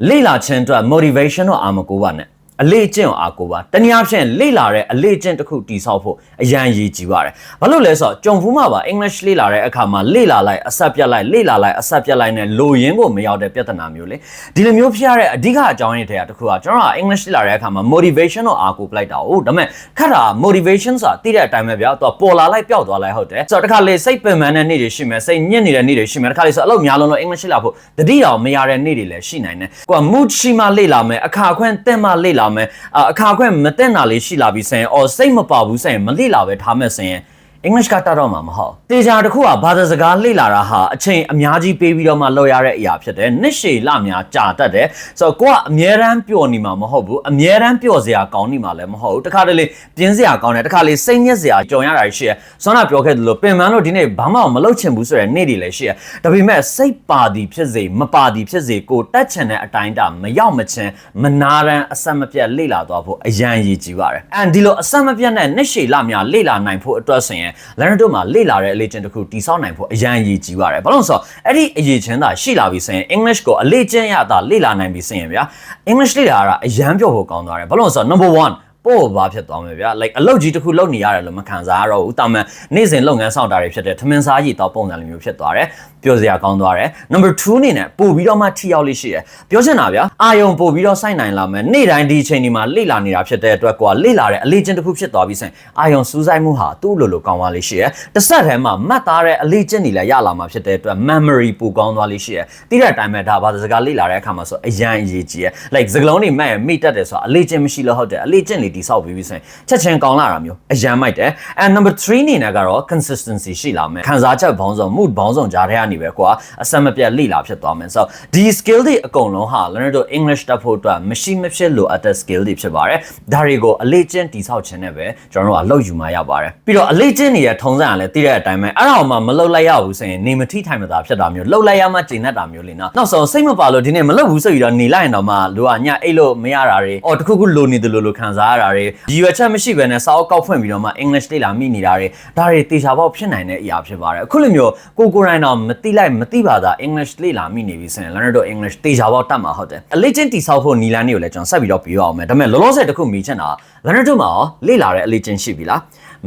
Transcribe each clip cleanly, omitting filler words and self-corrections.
လေ့လာခြင်းအတွက် motivation တော့အာမကိုပါနဲ့အလေ့ကျင့်အောင်အားကိုပါတနည်းအားဖြင့်လေ့လာတဲ့အလေ့ကျင့်တစ်ခုတည်ဆောက်ဖို့အရန်ရည်ကြီးပါတယ်ဘာလို့လဲဆိုတော့ကြုံဖူးမှာပါ English လေ့လာတဲ့အခါမှာလေ့လာလိုက်အဆက်ပြတ်လိုက်လေ့လာလိုက်အဆက်ပြတ်လိုက်နဲ့လိုရင်းကိုမရောက်တဲ့ပြဿနာမျိုးလေဒီလိုမျိုးဖြစ်ရတဲ့အဓိကအကြောင်းရင်းတွေကတခုကကျွန်တော်က English လေ့လာတဲ့အခါမှာ motivation တော့အားကိုပလိုက်တာဟုတ်ဒါပေမဲ့ခက်တာ motivation ဆိုတာသိတဲ့အတိုင်းပဲဗျာသူကပေါ်လာလိုက်ပျောက်သွားလိုက်ဟုတ်တယ်ဆိုတော့တခါလေစိတ်ပင်ပန်းတဲ့နေ့တွေရှိမယ်စိတ်ညစ်နေတဲ့နေ့တွေရှိမယ်တခါလေဆိုအလုပ်များလုံးလို့ English လေ့လာဖို့တတိယမရတဲ့နေ့တွေလည်းရှိနိုင်တယ်ကိုက mood ရှိမှလေ့လာမယ်အခါခွင့်တက်မှလေ့လာမယ်အခါခွင့်မတက်တာလေးရှိလာပြီးဆိုရင်စိတ်မပါဘူးဆိုရင်မလေ့လာပဲထားမယ်ဆိုရင်English ကတတ်တော့မှာမဟုတ်တေချာတစ်ခုကဘာသာစကားလေ့လာတာဟာအချိန်အများကြီးပေးပြီးတော့မှလောက်ရတဲ့အရာဖြစ်တယ်နှစ်ရှည်လများကြာတတ်တယ်ဆိုတော့ကိုကအမြဲတမ်းပျော်နေမှာမဟုတ်ဘူးအမြဲတမ်းပျော်စရာကောင်းနေမှာလည်းမဟုတ်ဘူးတခါတလေပြင်းစရာကောင်းတယ်တခါလေစိတ်ညစ်စရာကြုံရတာရှိရဆွမ်းနာပြောခဲ့သလိုပင်ပန်းလို့ဒီနေ့ဘာမှမလုပ်ချင်ဘူးဆိုတဲ့နေ့တွေလည်းရှိရဒါပေမဲ့စိတ်ပါသည်ဖြစ်စေမပါသည်ဖြစ်စေကိုတက်ချင်တဲ့အတိုင်းတာမရောက်မချင်းမနာရန်အဆက်မပြတ်လေ့လာသွားဖို့အရန်ရည်ကြီးပါတယ်ဒီလိုအဆက်မပြတ်နဲ့နှစ်ရှည်လများလေ့လာနိုင်ဖို့အတွက်ဆိုရင်လန်တို့မှာလေ့လာတဲ့အလေ့ကျင့်တစ်ခုတည်ဆောက်နိုင်ဖို့အရန်ရည်ကြီးပါတယ်ဘာလို့လဲဆိုတော့အဲ့ဒီအရေးချင်းသာရှိလာပြီဆိုရင် English ကိုအလေ့ကျင့်ရတာလေ့လာနိုင်ပြီဆိုရင်ဗျာ English လေ့လာတာအရန်ပြောဖို့ကောင်းသွားတယ်ဘာလို့လဲဆိုတော့ number 1ပို့ဘာဖြစ်သွားမယ်ဗျာ like အလုပ်ကြီးတစ်ခုလုပ်နေရတယ်လို့မခံစားရတော့ဘူးတာမန်နေ့စဉ်လုပ်ငန်းဆောင်တာတွေဖြစ်တဲ့ထမင်းစားရည်တောက်ပုံစံလိုမျိုးဖြစ်သွားတယ်ပြောစရာကောင်းသွားတယ် number 2အနေနဲ့ပို့ပြီးတော့မှထိရောက်လေးရှိတယ်ပြောချင်တာဗျာအာယုံပို့ပြီးတော့စိုက်နိုင်လာမယ်နေ့တိုင်းဒီအချိန်ဒီမှာလေ့လာနေတာဖြစ်တဲ့အတွက်ကိုကလေ့လာတဲ့အလေ့ကျင့်တစ်ခုဖြစ်သွားပြီးဆိုရင်အာယုံစူးစိုက်မှုဟာသူ့လိုလိုကောင်းသွားလေးရှိတယ်တစ်ဆက်တည်းမှာမှတ်သားတဲ့အလေ့ကျင့်တွေလည်းရလာမှာဖြစ်တဲ့အတွက် memory ပိုကောင်းသွားလေးရှိတယ်တိတဲ့အတိုင်းပဲဒါဘာသာစကားလေ့လာတဲ့အခါမှာဆိုအရန်အရေးကြီးတယ် like စကားလုံးတွေမှတ်ရင်မိတတ်တယ်ဆိုတာအလေ့ကျင့်မရှိလို့ဟုတ်တယ်အလေ့ကျင့်တွေတည်ဆောက်ပြီးဆိုရင်ချက်ချင်းကောင်းလာတာမျိုးအရန်မိုက်တယ် and number 3အနေနဲ့ကတော့ consistency ရှိလာမယ်ခံစားချက်ဘောင်းဆောင် mood ဘောင်းဆောင်ကြားထဲကနေပဲကွာအစမပြတ်လေ့လာဖြစ်သွားမယ်ဆိုတော့ဒီ skill တွေအကုန်လုံးဟာလည်းတို့ English တက်ဖို့အတွက်မရှိမဖြစ်လိုအပ်တဲ့ skill တွေဖြစ်ပါတယ်ဒါတွေကိုအလေ့ကျင့်တည်ဆောက်ခြင်းနဲ့ပဲကျွန်တော်တို့ကလုပ်ယူမှရပါတယ်ပြီးတော့အလေ့ကျင့်နေတဲ့ထုံးစံကလည်းသိတဲ့အတိုင်းပဲအဲ့ဒါမှမလုပ်လိုက်ရဘူးဆိုရင်နေမထိထိုင်မသာဖြစ်တာမျိုးလုပ်လိုက်ရမှကျဉ်တတ်တာမျိုးလေနော်နောက်ဆုံးစိတ်မပါလို့ဒီနေ့မလုပ်ဘူးဆိုပြီးတော့နေလိုက်ရင်တော့မှလူကညအိတ်လို့မရတာတွေတခုခုလိုနေတယ်လို့ခံစားရတာတွေဒီရွယ်ချက်မရှိဘဲနဲ့စာအုပ်ကောက်ဖွင့်ပြီးတော့မှ English လေ့လာမိနေတာတွေဒါတွေတေချာပေါက်ဖြစ်နိုင်တဲ့အရာဖြစ်ပါတယ်အခုလိုမျိုးကိုရိုင်းတော့မသိလိုက်မသိပါသာ English လေ့လာမိနေပြီဆိုရင်လည်းတော့ English တေချာပေါက်တတ်မှာဟုတ်တယ်အလေ့ကျင့်တည်ဆောက်ဖို့နီလန်းတွေကိုလည်းကျွန်တော်ဆက်ပြီးတော့ပြောအောင်မယ်ဒါပေမဲ့လောလောဆယ်တစ်ခုမိချင်တာလည်းတို့မှာရောလေ့လာတဲ့အလေ့ကျင့်ရှိပြီလာ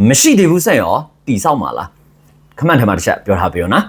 းမရှိသေးဘူးဆိုရင်ရောတည်ဆောက်မှာလားခမန့်ထဲမှာတစ်ချက်ပြောထားပြရောနော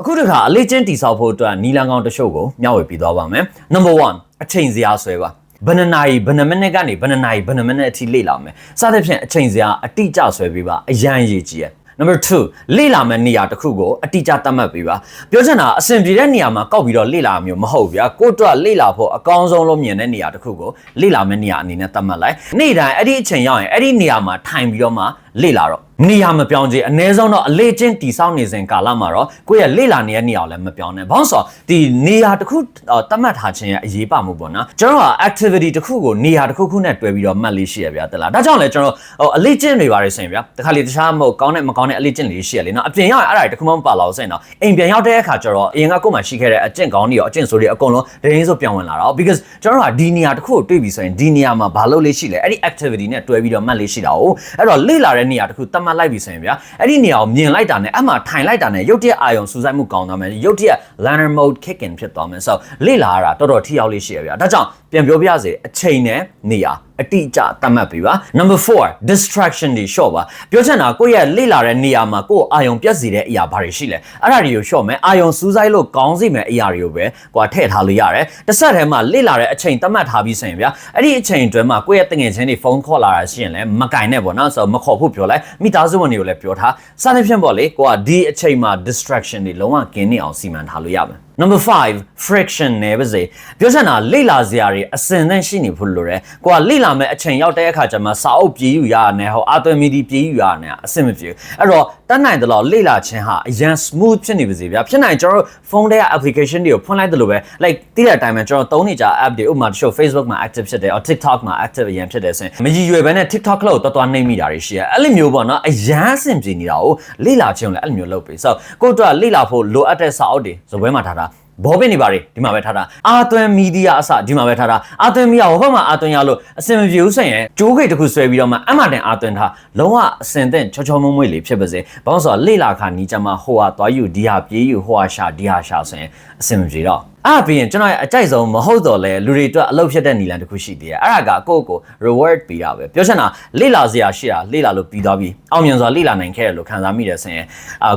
်အခုတခါအလေ့ကျင့်တည်ဆောက်ဖို့အတွက်နီလန်းကောင်းတစ်ချို့ကိုမျှဝေပြီးသွားပါမယ် number 1အချိန်စရာဆွဲပါဘယ်နှနာရီဘယ်နှမိနစ်ကနေဘယ်နှနာရီဘယ်နှမိနစ်အထိလေ့လာမယ်စသဖြင့်အချိန်စရာအတိအကျဆွဲပေးပါအရန်ရည်ကြီးရဲ့Number 2လေ့လာမယ့်နေရာတစ်ခုကိုအတိအကျသတ်မှတ်ပေးပါပြောချင်တာအဆင်ပြေတဲ့နေရာမှာကောက်ပြီးတော့လေ့လာမျိုးမဟုတ်ဗျာကိုယ့်အတွက်လေ့လာဖို့အကောင်းဆုံးလို့မြင်တဲ့နေရာတစ်ခုကိုလေ့လာမယ့်နေရာအနေနဲ့သတ်မှတ်လိုက်နေ့တိုင်းအဲ့ဒီအချိန်ရောက်ရင်အဲ့ဒီနေရာမှာထိုင်ပြီးတော့မှလေ့လာတော့နေရာမပြောင်းသေးအနည်းဆုံးတော့အလေ့ကျင့်တည်ဆောက်နေစဉ်ကာလမှာတော့ကိုယ့်ရဲ့လေ့လာနေတဲ့နေရာကိုလည်းမပြောင်းနဲ့ဘာလို့ဆိုတော့ဒီနေရာတစ်ခုသတ်မှတ်ထားခြင်းရဲ့အရေးပါမှုပေါ့နော်ကျွန်တော်က activity တစ်ခုကိုနေရာတစ်ခုခုနဲ့တွဲပြီးတော့မှတ်လေးရှိရဗျာတက်လားဒါကြောင့်လဲကျွန်တော်အလေ့ကျင့်တွေပါတယ်ဆိုရင်ဗျာတခါလေတခြားမဟုတ်ကောင်းတဲ့မကောင်းတဲ့အလေ့ကျင့်လေးရှိရလေနော်အပြင်ရောက်ရင်အဲ့ဒါတွေတစ်ခုမှမပါလာဘူးဆိုရင်တော့အိမ်ပြန်ရောက်တဲ့အခါကျတော့အရင်ကကိုယ်မှရှိခဲ့တဲ့အကျင့်ကောင်းတွေရောအကျင့်ဆိုးတွေအကုန်လုံးဒရင်းဆိုပြောင်းဝင်လာတော့ because ကျွန်တော်ကဒီနေရာတစ်ခုကိုတွေ့ပြီဆိုရင်ဒီနေရာမှာဘာလုပ်လေးရှိလဲအဲ့ဒီ activity နဲ့တွဲပြီးတော့မှတ်လေးရှိတာဟုတ်အဲ့တော့လေ့လာတဲ့နေရာတစ်ခုသတ်မှတ်လိုက်ပြီဆိုရင်ဗျာအဲ့ဒီနေရာကိုမြင်လိုက်တာနဲ့အမှထိုင်လိုက်တာနဲ့ရုပ်တရက်အာယုံစူးစိုက်မှုကောင်းသွားမယ်ရုပ်တရက် learner mode kick in ဖြစ်သွားမယ်ဆိုတော့လေ့လာရတာတော်တော်ထိရောက်လေးရှိရဗျာဒါကြောင့်ပြန်ပြောပြစေအချိန်နဲ့နေရာအတိအကျသတ်မှတ်ပေးပါ number 4 distraction တွေ short ပါပြောချင်တာကိုယ့်ရဲ့လေ့လာတဲ့နေရာမှာကိုယ်အာယုံပြတ်စေတဲ့အရာဘာတွေရှိလဲအဲ့ဒါတွေကို short မယ်အာယုံစူးစိုက်လို့ကောင်းစေမယ့်အရာတွေကိုပဲကိုယ်ထည့်ထားလို့ရတယ်တစ်ဆက်တည်းမှာလေ့လာတဲ့အချိန်သတ်မှတ်ထားပြီးဆိုရင်ဗျာအဲ့ဒီအချိန်အတွင်းမှာကိုယ့်ရဲ့တငယ်ချင်းတွေဖုန်းခေါ်လာတာရှိရင်လည်းမကင်နဲ့ပေါ့နော်ဆိုတော့မခေါ်ဖို့ပြောလိုက်မိသားစုဝင်တွေကိုလည်းပြောထားစသဖြင့်ပေါ့လေကိုကဒီအချိန်မှာ distraction တွေလုံးဝကင်းနေအောင်စီမံထားလို့ရမယ်Number 5 friction နဲ့ပါစေပြောချင်တာလေ့လာစရာတွေအစင်သင့်ရှိနေဖို့လိုတယ်ကိုကလေ့လာမဲ့အချိန်ရောက်တဲ့အခါကျမှစာအုပ်ပြေးယူရရတယ်ဟောအာသွင်းမီဒီပြေးယူရရတယ်အဆင်မပြေအဲ့တော့တတ်နိုင်တယ်လို့လေ့လာခြင်းဟာအရန် smooth ဖြစ်နေပါစေဗျာဖြစ်နိုင်ကျွန်တော်ဖုန်းထဲက application တွေကိုဖွင့်လိုက်တယ်လို့ပဲ like တိတဲ့အတိုင်းပဲကျွန်တော်သုံးနေကြ app တွေဥပမာတချို့ Facebook မှာ active ဖြစ်တယ် or TikTok မှာ active အရင်ဖြစ်တယ်ဆိုရင်မရည်ရွယ်ဘဲနဲ့ TikTok လောက်တော်တော်နှိမ့်မိတာတွေရှိရအဲ့လိုမျိုးပေါ့နော်အရန်အဆင်ပြေနေတာကိုလေ့လာခြင်းလည်းအဲ့လိုမျိုးလုပ်ပေးဆိုကိုတို့ကလေ့လာဖို့လိုအပ်တဲ့စာအုပ်တွေဇပွဲမှာထားတာဘောပင်နေပါလေဒီမှာပဲထားတာအာသွင်းမီဒီယာအစဒီမှာပဲထားတာအာသွင်းမီဒီယာဟိုဘက်မှာအာသွင်းရလို့အစင်မပြေဘူးဆိုရင်ကျိုးခိတ်တစ်ခုဆွဲပြီးတော့မှအမှတန်အာသွင်းထားလုံးဝအစင်သင့်ချောချောမွေ့မွေ့လေးဖြစ်ပါစေဘာလို့ဆိုတော့လေ့လာခါနီးကြမှာဟိုဟာသွားယူဒီဟာပြေးယူဟိုဟာရှာဒီဟာရှာဆိုရင်အစင်မပြေတော့ အဲ့ပြီးရင်ကျွန်တော်ရဲ့အကြိုက်ဆုံးမဟုတ်တော့လဲလူတွေအတွက်အလုပ်ဖြစ်တဲ့နည်းလမ်းတစ်ခုရှိသေးတယ်အဲ့ဒါကကိုယ့်ကို reward ပေးတာပဲပြောချင်တာလေ့လာစရာရှိတာလေ့လာလို့ပြီးသွားပြီအောင်မြင်စွာလေ့လာနိုင်ခဲ့တယ်လို့ခံစားမိတယ်ဆိုရင်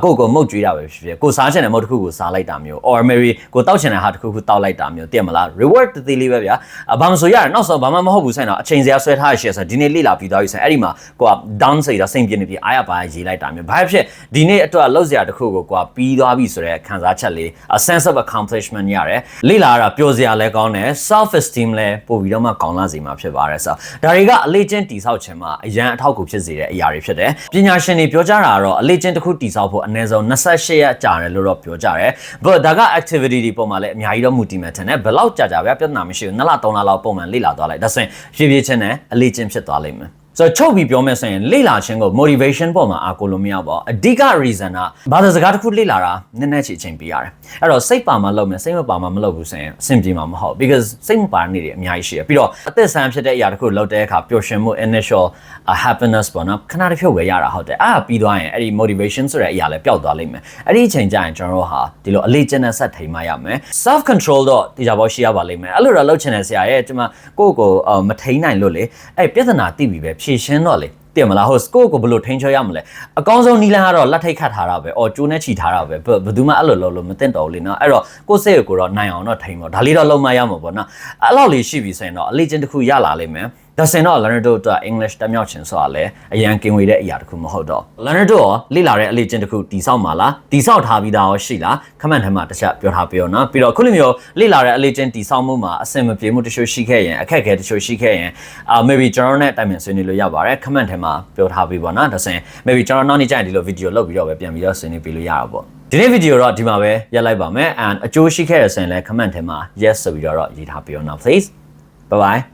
ကိုယ့်ကိုမုတ်ကြွေးတာပဲဖြစ်ဖြစ်ကိုစားချင်တဲ့မုတ်တစ်ခုကိုစားလိုက်တာမျိုး or maybe ကိုတောက်ချင်တဲ့ဟာတစ်ခုခုတောက်လိုက်တာမျိုးသိရမလား reward တသေးလေးပဲဗျာဘာမှမဆိုရတယ်နောက်ဆုံးဘာမှမဟုတ်ဘူးဆိုရင်တော့အချိန်စရာဆွဲထားရရှိဆိုဒီနေ့လေ့လာပြီးသွားပြီဆိုရင်အဲ့ဒီမှာကိုက down စိတ်တော့စိတ်ပြင်းနေပြီအားရပါရေးလိုက်တာမျိုးဘာဖြစ်ဒီနေ့အတွက်လောက်စရာတစ်ခုကိုကိုကပြီးသွားပြီဆိုတဲ့ခံစားချက်လေး a sense of accomplishment ရတယ်လေ့လာရတာပျော်စရာလည်းကောင်းတယ် self esteem လည်းပို့ပြီးတော့မှကောင်းလာစေမှာဖြစ်ပါတယ်ဆိုတော့ဒါတွေကအလေ့ကျင့်တည်ဆောက်ခြင်းမှာအရန်အထောက်အကူဖြစ်စေတဲ့အရာတွေဖြစ်တယ်ပညာရှင်တွေပြောကြတာကတော့အလေ့ကျင့်တစ်ခုတည်ဆောက်ဖို့အနည်းဆုံး28ရက်ကြာတယ်လို့တော့ပြောကြတယ် but ဒါက activity တွေပုံမှာလည်းအများကြီးတော့မူတည်မှထင်တယ်ဘယ်လောက်ကြာဗျာပြဿနာမရှိဘူး2လ3လလောက်ပုံမှန်လေ့လာသွားလိုက်ဒါဆိုရင်ဖြည်းဖြည်းချင်းနဲ့အလေ့ကျင့်ဖြစ်သွားလိမ့်မယ်ဆိုတော့ချုပ်ပြီးပြောမယ်ဆိုရင်လေ့လာခြင်းကို motivation ပေါ်မှာအားကိုလို့မရပါဘူးအဓိက reason ကဘာသာစကားတစ်ခုလေ့လာတာနည်းနည်းချီချင်းပေးရတယ်အဲ့တော့စိတ်ပါမှလုပ်မယ်စိတ်မပါမှမလုပ်ဘူးဆိုရင်အဆင်ပြေမှာမဟုတ် because စိတ်မပါနေတယ်အများကြီးရှိရပြီးတော့အသက်ဆန်းဖြစ်တဲ့အရာတစ်ခုလုပ်တဲ့အခါပျော်ရွှင်မှု initial happiness ပေါ့နော်ခဏတစ်ဖြုတ်ပဲရတာဟုတ်တယ်အဲ့ဒါပြီးသွားရင်အဲ့ဒီ motivation ဆိုတဲ့အရာလည်းပျောက်သွားလိမ့်မယ်အဲ့ဒီအချိန်ကျရင်ကျွန်တော်တို့ဟာဒီလိုအလေ့ကျင့်တဲ့ဆက်ထိန်မှရမယ် self control တော့ဒီကြပါရှိရပါလိမ့်မယ်အဲ့လိုတော့လုပ်ချင်တဲ့ဆရာရဲ့ကျွန်မကိုယ့်ကိုမထိန်နိုင်လို့လေအဲ့ပြဿနာသိပြီပဲဖြေရှင်းတော့လေတင်မလားဟို scope ကိုဘယ်လိုထိန်းချုပ်ရမလဲအကောင်းဆုံးနီးလန်းကတော့လက်ထိတ်ခတ်ထားတာပဲအော်ကျိုးနဲ့ချီထားတာပဲဘယ်သူမှအဲ့လိုလုပ်လို့မသိတော့ဘူးလေနော်အဲ့တော့ကိုယ့်စိတ်ကိုတော့နိုင်အောင်တော့ထိန်းပေါ့ဒါလေးတော့လုံးမရမှာပေါ့နော်အဲ့လောက်လေးရှိပြီဆိုရင်တော့အလေ့ကျင့်တစ်ခုရလာလိမ့်မယ်ဒါဆိုရင်တော့ learner တို့အတွက် English တက်မြောက်ခြင်းဆိုတာလည်းအရန်ကင်ဝေတဲ့အရာတစ်ခုမဟုတ်တော့ learner တို့ရောလေ့လာတဲ့အလေ့ကျင့်တစ်ခုတည်ဆောက်မှာလားတည်ဆောက်ထားပြီးသားရောရှိလား comment ထဲမှာတစ်ချက်ပြောထားပေးအောင်နော်ပြီးတော့ခုလိုမျိုးလေ့လာတဲ့အလေ့ကျင့်တည်ဆောက်မှုမှာအဆင်မပြေမှုတချို့ရှိခဲ့ရင်အခက်အခဲတချို့ရှိခဲ့ရင်maybe ကျွန်တော်နဲ့တိုင်ပင်ဆွေးနွေးလို့ရပါတယ် comment ထဲမှာပြောထားပေးပါနော်ဒါဆိုရင် maybe ကျွန်တော်နောက်နေ့ကျရင်ဒီလို video လုပ်ပြီးတော့ပဲပြန်ပြီးတော့ဆွေးနွေးပေးလို့ရတာပေါ့ဒီနေ့ video တော့ဒီမှာပဲရပ်လိုက်ပါမယ် and အကျိုးရှိခဲ့ရဆိုရင်လည်း comment ထဲမှာ yes ဆိုပြီးတော့ရေးထားပေးအောင်နော် please bye bye